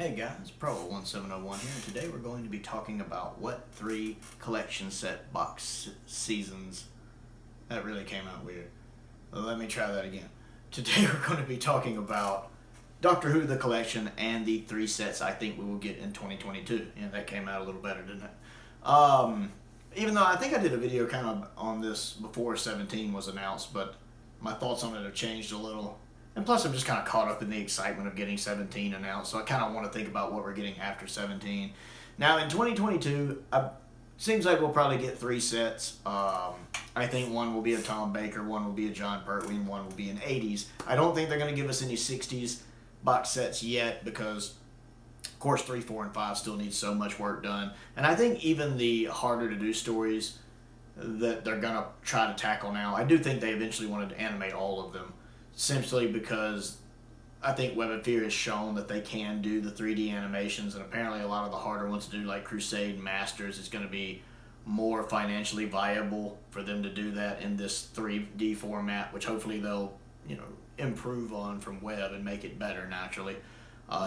Hey guys, Pro1701 here, and today we're going to be talking about what 3 collection set box seasons. That really came out weird. Let me try that again. Today we're going to be talking about Doctor Who the collection and the 3 sets I think we will get in 2022. Yeah, that came out a little better, didn't it? Even though I think I did a video kind of on this before 17 was announced, but my thoughts on it have changed a little. And plus, I'm just kind of caught up in the excitement of getting 17 announced, so I kind of want to think about what we're getting after 17. Now, in 2022, seems like we'll probably get 3 sets. I think one will be a Tom Baker, one will be a John Pertwee, and one will be an 80s. I don't think they're going to give us any 60s box sets yet because, of course, 3, 4, and 5 still need so much work done. And I think even the harder-to-do stories that they're going to try to tackle now, I do think they eventually wanted to animate all of them. Simply because I think Web of Fear has shown that they can do the 3D animations, and apparently a lot of the harder ones to do, like Crusade and Masters, is going to be more financially viable for them to do that in this 3D format, which hopefully they'll improve on from Web and make it better naturally.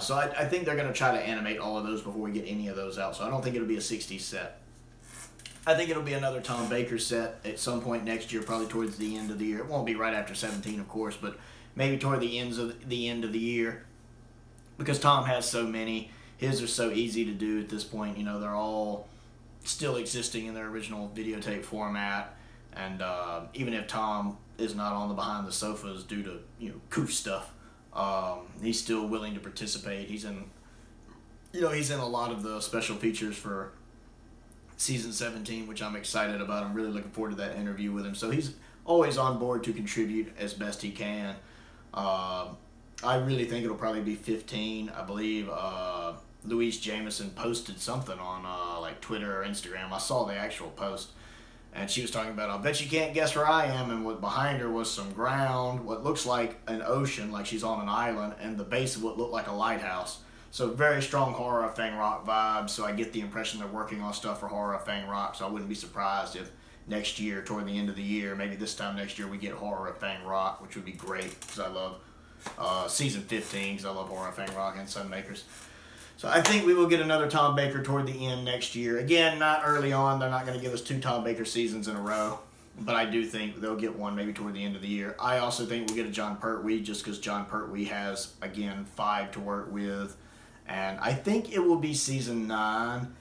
So I think they're going to try to animate all of those before we get any of those out. So I don't think it'll be a 60 set. I think it'll be another Tom Baker set at some point next year, probably towards the end of the year. It won't be right after 17, of course, but maybe toward the end of the year, because Tom has so many. His are so easy to do at this point. They're all still existing in their original videotape format, and even if Tom is not on the behind the sofas due to goof stuff, he's still willing to participate. He's in a lot of the special features for Season 17, which I'm excited about. I'm really looking forward to that interview with him. So he's always on board to contribute as best he can. I really think it'll probably be 15. I believe Louise Jameson posted something on like Twitter or Instagram. I saw the actual post, and she was talking about, I bet you can't guess where I am, and what behind her was some ground, what looks like an ocean, like she's on an island, and the base of what looked like a lighthouse. So very strong Horror of Fang Rock vibes, so I get the impression they're working on stuff for Horror of Fang Rock, so I wouldn't be surprised if next year, toward the end of the year, maybe this time next year, we get Horror of Fang Rock, which would be great, because I love Season 15, because I love Horror of Fang Rock and Sunmakers. So I think we will get another Tom Baker toward the end next year. Again, not early on. They're not going to give us 2 Tom Baker seasons in a row, but I do think they'll get one maybe toward the end of the year. I also think we'll get a John Pertwee, just because John Pertwee has, again, 5 to work with. And I think it will be Season 9.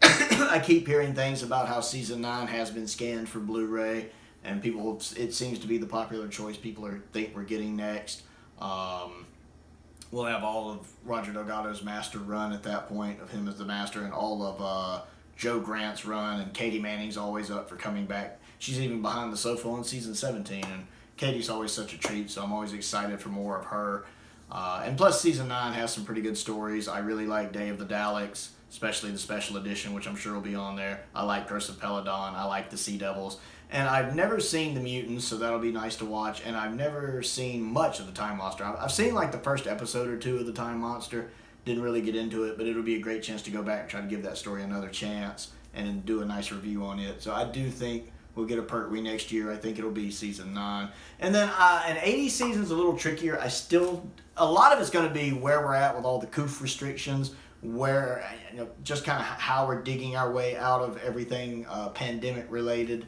I keep hearing things about how Season 9 has been scanned for Blu-ray, and it seems to be the popular choice people think we're getting next. We'll have all of Roger Delgado's Master run at that point, of him as the Master, and all of Joe Grant's run, and Katie Manning's always up for coming back. She's even behind the sofa on Season 17, and Katie's always such a treat, so I'm always excited for more of her. And plus, Season 9 has some pretty good stories. I really like Day of the Daleks, especially the special edition, which I'm sure will be on there. I like Curse of Peladon. I like the Sea Devils. And I've never seen the Mutants, so that'll be nice to watch. And I've never seen much of the Time Monster. I've seen like the first episode or 2 of the Time Monster. Didn't really get into it, but it'll be a great chance to go back and try to give that story another chance and do a nice review on it. So I do think we'll get a Pertwee next year. I think it'll be Season 9. And then an 80 season's a little trickier. A lot of it's going to be where we're at with all the COOF restrictions, where, just kind of how we're digging our way out of everything pandemic related.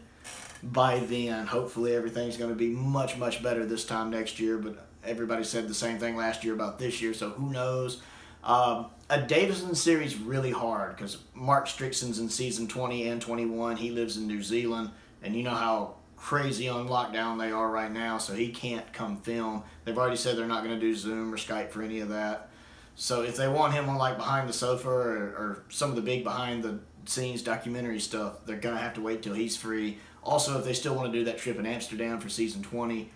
By then, hopefully everything's going to be much, much better this time next year, but everybody said the same thing last year about this year, so who knows. A Davison series really hard, because Mark Strickson's in Season 20 and 21. He lives in New Zealand, and you know how crazy on lockdown they are right now, so he can't come film. They've already said they're not going to do Zoom or Skype for any of that. So if they want him on like Behind the Sofa or some of the big behind the scenes documentary stuff, they're going to have to wait till he's free. Also, if they still want to do that trip in Amsterdam for Season 20,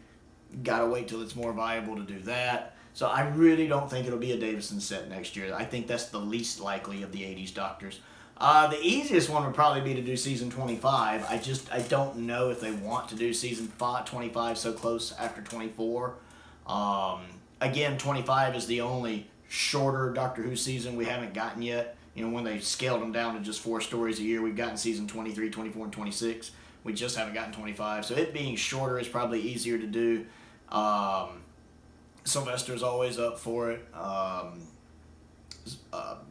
got to wait till it's more viable to do that. So I really don't think it'll be a Davison set next year. I think that's the least likely of the 80s Doctors. The easiest one would probably be to do Season 25. I don't know if they want to do Season 25 so close after 24. Again, 25 is the only shorter Doctor Who season we haven't gotten yet. When they scaled them down to just 4 stories a year, we've gotten Season 23, 24, and 26. We just haven't gotten 25. So it being shorter is probably easier to do. Sylvester's always up for it.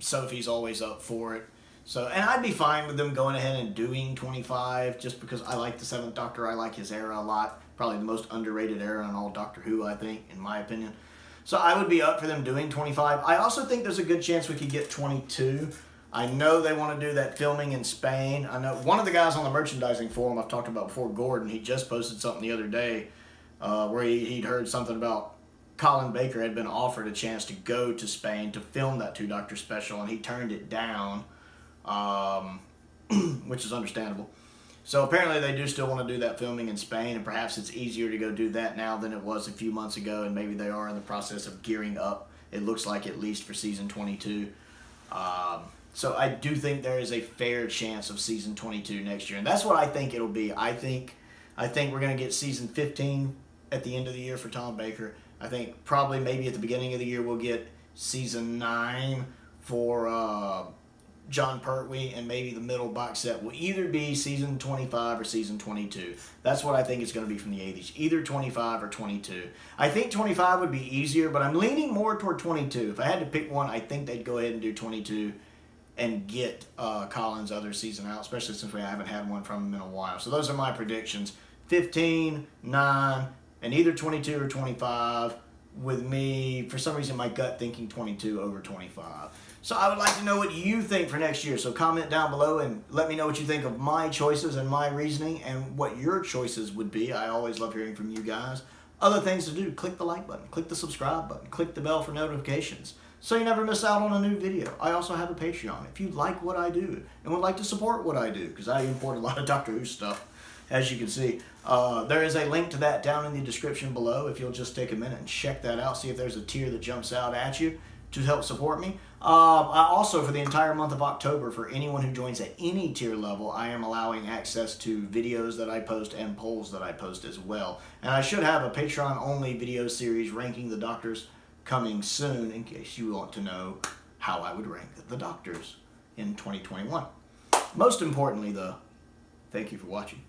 Sophie's always up for it. So, and I'd be fine with them going ahead and doing 25 just because I like the 7th Doctor. I like his era a lot. Probably the most underrated era in all Doctor Who, I think, in my opinion. So I would be up for them doing 25. I also think there's a good chance we could get 22. I know they want to do that filming in Spain. I know one of the guys on the merchandising forum I've talked about before, Gordon, he just posted something the other day where he'd heard something about Colin Baker had been offered a chance to go to Spain to film that 2 Doctor special, and he turned it down, which is understandable. So apparently they do still want to do that filming in Spain, and perhaps it's easier to go do that now than it was a few months ago, and maybe they are in the process of gearing up, it looks like, at least for season 22. So I do think there is a fair chance of season 22 next year, and that's what I think it'll be. I think we're going to get season 15 at the end of the year for Tom Baker. I think probably maybe at the beginning of the year we'll get season 9 for John Pertwee, and maybe the middle box set will either be season 25 or season 22. That's what I think it's going to be from the 80s, either 25 or 22. I think 25 would be easier, but I'm leaning more toward 22. If I had to pick one, I think they'd go ahead and do 22 and get Colin's other season out, especially since we haven't had one from him in a while. So those are my predictions: 15, 9, and either 22 or 25, with me, for some reason, my gut thinking 22 over 25. So I would like to know what you think for next year. So comment down below and let me know what you think of my choices and my reasoning and what your choices would be. I always love hearing from you guys. Other things to do: click the like button, click the subscribe button, click the bell for notifications so you never miss out on a new video. I also have a Patreon if you like what I do and would like to support what I do, because I import a lot of Doctor Who stuff, as you can see. There is a link to that down in the description below if you'll just take a minute and check that out, see if there's a tier that jumps out at you to help support me. I also, for the entire month of October, for anyone who joins at any tier level, I am allowing access to videos that I post and polls that I post as well. And I should have a Patreon-only video series ranking the Doctors coming soon, in case you want to know how I would rank the Doctors in 2021. Most importantly, though, thank you for watching.